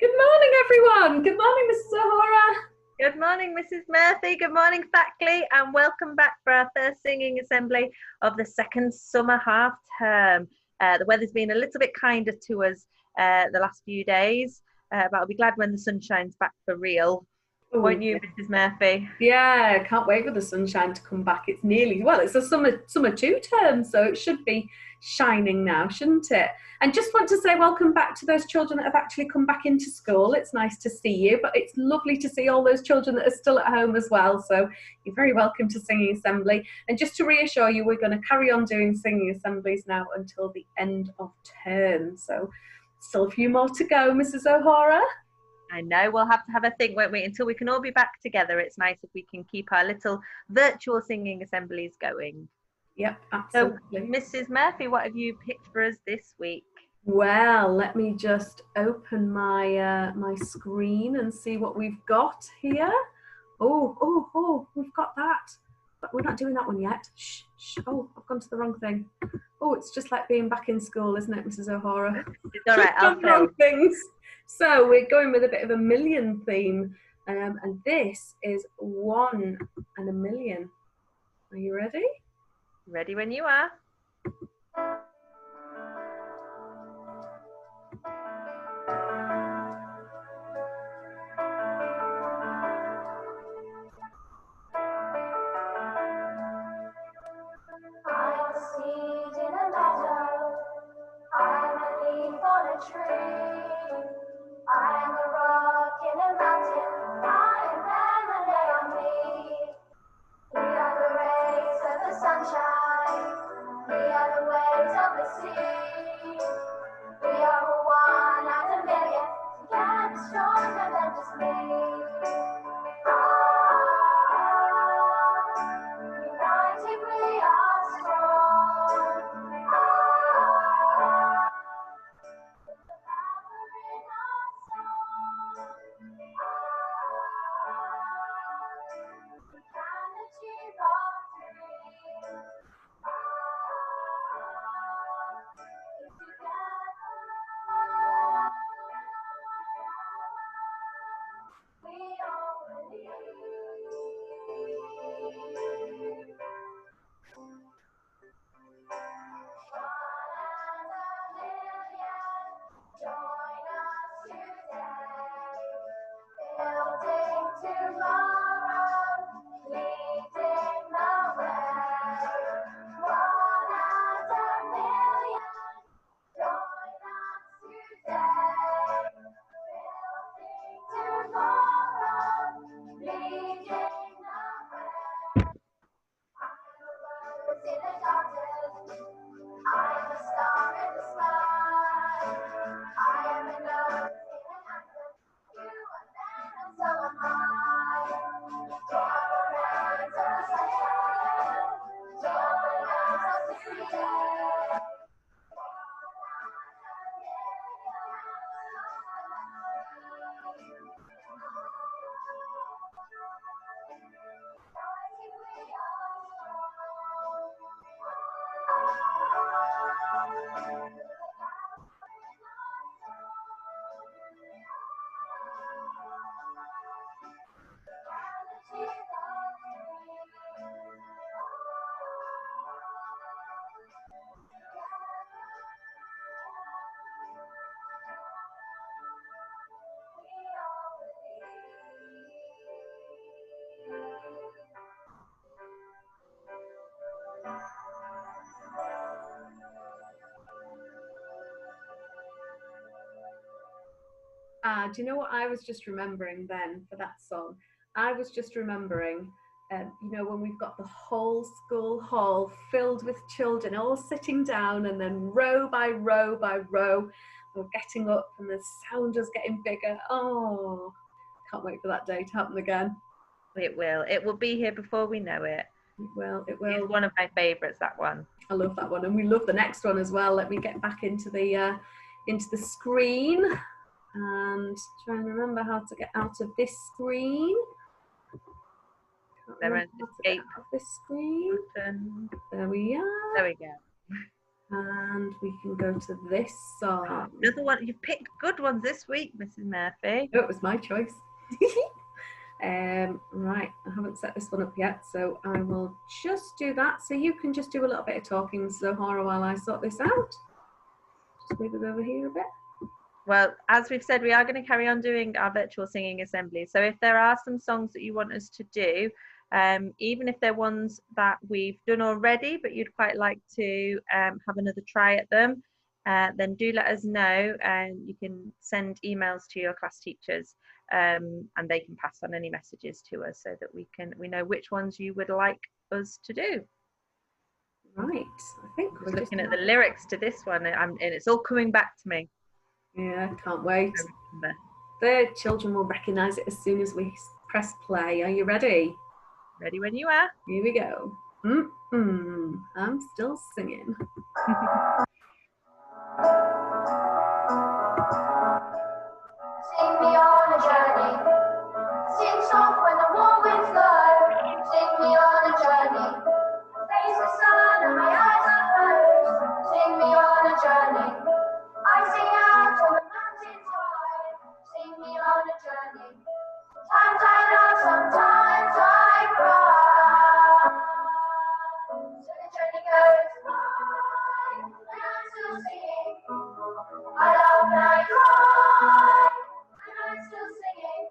Good morning, everyone. Good morning, Mrs. O'Hara. Good morning, Mrs. Murphy. Good morning, Thackley, and welcome back for our first singing assembly of the second summer half term. The weather's been a little bit kinder to us the last few days, but I'll be glad when the sun shines back for real. Ooh, Won't you, yeah. Mrs. Murphy? Yeah, I can't wait for the sunshine to come back. It's nearly, well, it's a summer two term, so it should be shining now, shouldn't it? And just want to say welcome back to those children that have actually come back into school. It's nice to see you, but it's lovely to see all those children that are still at home as well. So you're very welcome to Singing Assembly. And just to reassure you, we're going to carry on doing singing assemblies now until the end of term. So still a few more to go, Mrs. O'Hara. I know we'll have to have a think, won't we, until we can all be back together. It's nice if we can keep our little virtual singing assemblies going. Yep, absolutely. So, Mrs. Murphy, what have you picked for us this week? Well, let me just open my my screen and see what we've got here. Oh, we've got that. But we're not doing that one yet. Shh. Oh, I've gone to the wrong thing. Oh, it's just like being back in school, isn't it, Mrs. O'Hara? It's all right, I'll wrong things. So we're going with a bit of a million theme. And this is 1 and a million. Are you ready? Ready when you are. I'm a seed in a meadow, I'm a leaf on a tree, I'm a rock in a mountain, I am them and they are me. We are the rays of the sunshine, we are the waves of the sea, we are one out of a million, together stronger than just me. United we are strong. The power in our song. We can achieve our dreams. If together we all believe. Join us today, building tomorrow, leading the way. 1 and a million, join us today, building tomorrow, leading the way. I'm a rose in the garden, I'm a star in the sky. I am a note in an anthem. You are them and so am I. We are the rays of the sunshine. Join us today. Do you know what I was just remembering then for that song? I was just remembering, you know, when we've got the whole school hall filled with children all sitting down, and then row by row by row, we're getting up and the sound is getting bigger. Oh, can't wait for that day to happen again. It will. It will be here before we know it. It will. It's one of my favourites, that one. I love that one, and we love the next one as well. Let me get back into the screen and try and remember how to get out of this screen. There is escape this screen. button. There we are. There we go. And we can go to this song. Another one. You picked good ones this week, Mrs. Murphy. Oh, it was my choice. Right, I haven't set this one up yet, so I will just do that. So you can just do a little bit of talking, Zohara, while I sort this out. Just move it over here a bit. Well, as we've said, we are going to carry on doing our virtual singing assembly. So if there are some songs that you want us to do, even if they're ones that we've done already, but you'd quite like to have another try at them, then do let us know, and you can send emails to your class teachers, and they can pass on any messages to us so that we know which ones you would like us to do. Right, I think We're looking at the lyrics to this one, and it's all coming back to me. Yeah, can't wait. The children will recognise it as soon as we press play. Are you ready? Ready when you are. Here we go. I'm still singing. Sing me on a journey. Sing soft when the warm winds blow. Sing me on a journey. Face the sun and my eyes are closed. Sing me on a journey. I sing out on the mountains high. Sing me on a journey. Sometimes I laugh, sometimes I cry. So the journey goes by, and I'm still singing. I laugh and I cry, and I'm still singing.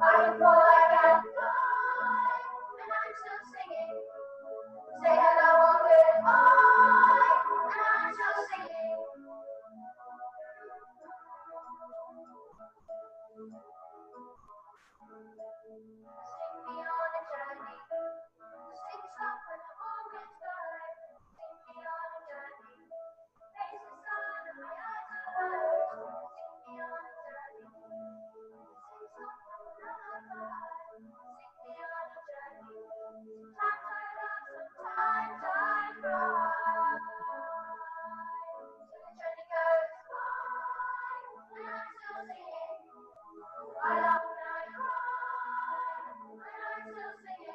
I can fall, I can fly, and I'm still singing. Say hello or goodbye, and I'm still singing. Sing me on a journey. Sing soft when the warm winds blow. Sing me on a journey. Face the sun and my eyes are closed. Sing me on a journey. Sing soft when the lullaby. Sing me on a journey. Sometimes I laugh, sometimes I cry. So the journey goes by, and I'm still singing. I laugh and I cry, and I'm still singing.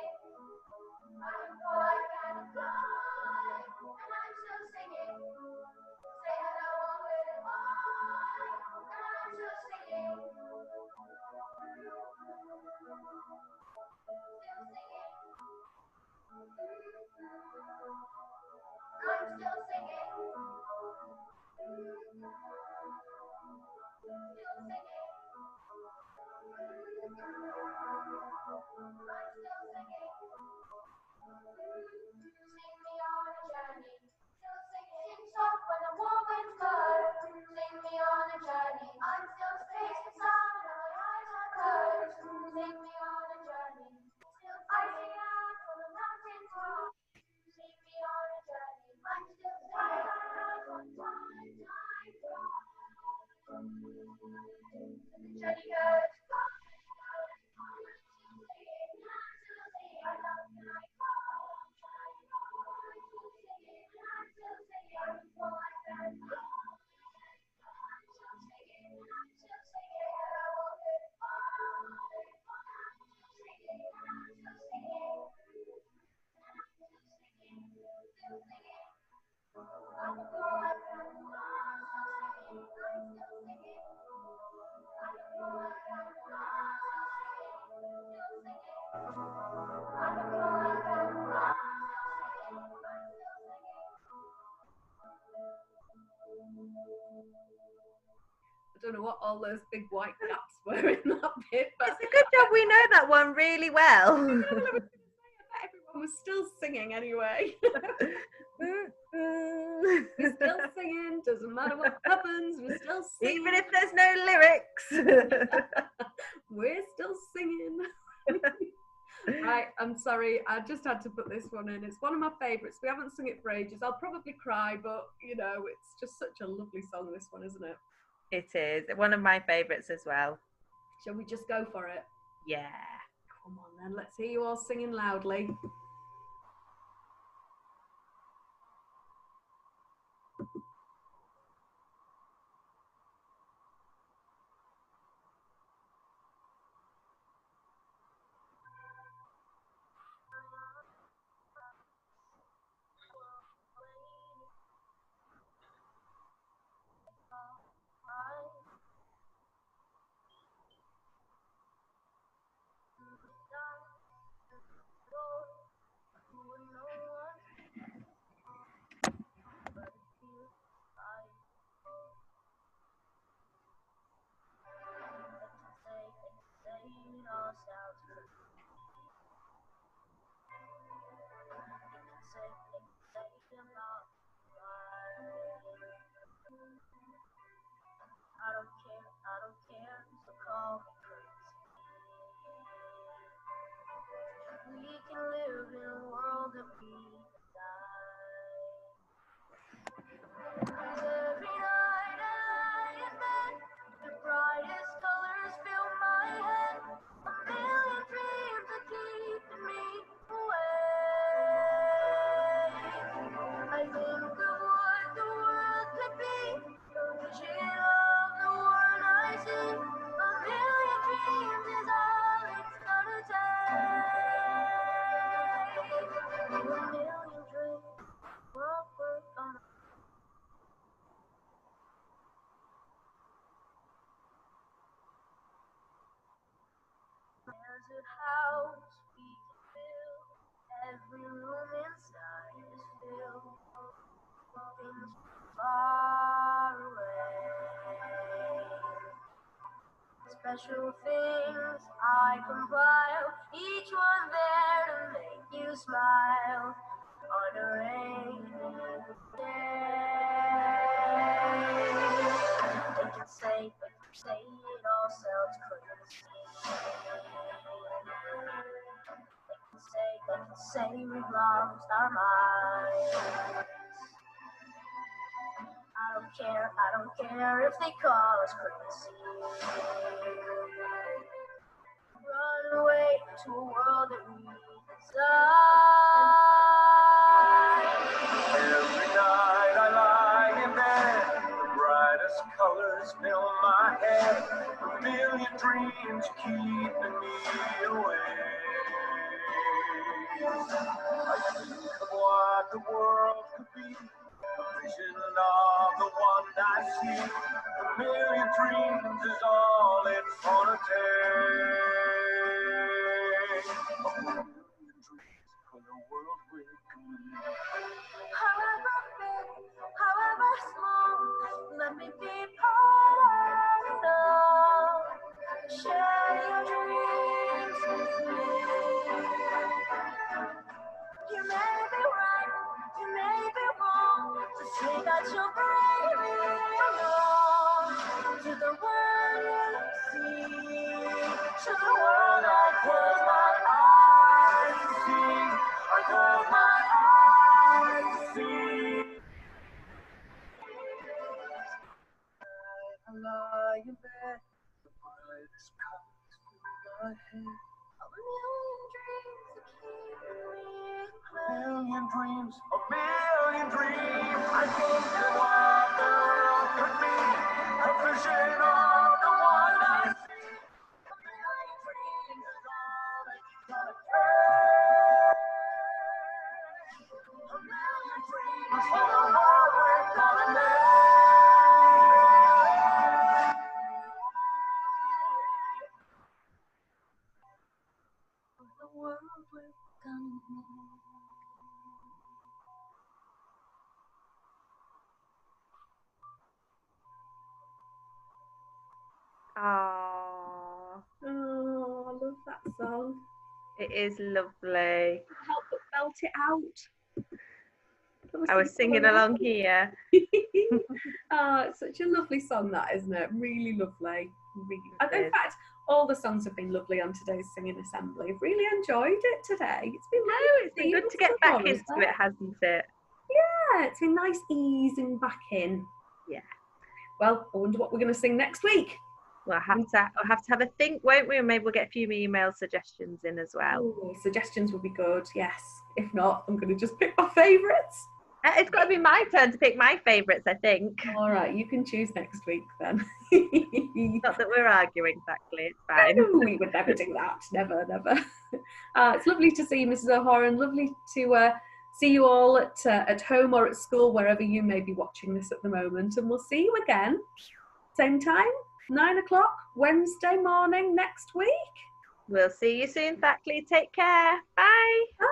I can fall, I can fly, and I'm still singing. Say hello or goodbye, and I'm still singing. Still singing. I'm still singing. Still singing. I'm still singing. Sing me on a journey. Still singing. Sing soft when the warm winds blow. Sing me on a journey. I'm still singing. The sun and my eyes are closed. Sing me on a journey. Still I sing out on the mountain top. Sing me on a journey. I'm still singing. Sometimes I cry. The journey goes by. I don't know what all those big white gaps were in that bit, but It's a good job we know that one really well. I bet everyone was still singing anyway. We're still singing, doesn't matter what happens, we're still singing. Even if there's no lyrics. We're still singing. Right, I'm sorry, I just had to put this one in. It's one of my favourites. We haven't sung it for ages. I'll probably cry, but you know, it's just such a lovely song, this one, isn't it? It is one of my favourites as well. Shall we just go for it? Yeah. Come on then, let's hear you all singing loudly. can live in a world that we design. Every night I lie in bed, the brightest colors fill my head. A million dreams are keeping me awake. I think of what the world could be, a vision of the one I see. A million dreams is all it's gonna take. A million dreams, what we're gonna. There's a house we can build. Every room inside is filled with things far away. Special things I compile, each one there to make you smile on a rainy day. They can say it all sounds crazy. They can say we've lost our minds. I don't care if they call us crazy. Run away to a world that we design. Every night I lie in bed, the brightest colors fill my head. A million dreams keeping me awake. I think of what the world could be, a vision of the one I see. A million dreams is all it's gonna take. A million dreams for the world we can live. However big, however small, let me be part of it all. Share your dreams with me. You may be right, you may be wrong, to say that you'll bring me along to the world you see, to the world I close my eyes to see, I close my eyes to see. I lie in bed, the brightest colors fill my head. A million dreams are keeping me A million dreams, a million dreams. I think of what the world could be, a vision of the one I see. A million dreams is all it's gonna take. A million dreams for the world we're gonna make. the world we're gonna make. Oh, Oh, I love that song. it is lovely. Help but belt it out. I was singing along here. Oh, it's such a lovely song, that, isn't it? Really lovely. Really. It In is. fact, all the songs have been lovely on today's Singing Assembly. I've really enjoyed it today. It's been No, it's been good to get back into it, hasn't it? Yeah, it's been nice easing back in. Yeah. Well, I wonder what we're going to sing next week. We'll have to have a think, won't we? And maybe we'll get a few email suggestions in as well. Ooh, suggestions would be good, yes. If not, I'm going to just pick my favourites. It's got to be my turn to pick my favourites, I think. All right, you can choose next week then. Not that we're arguing, Thackley. It's fine. No, we would never do that. Never, never. It's lovely to see you, Mrs. O'Horan. Lovely to see you all at home or at school, wherever you may be watching this at the moment. And we'll see you again, same time, 9 o'clock, Wednesday morning next week. We'll see you soon, Thackley. Take care. Bye. Bye.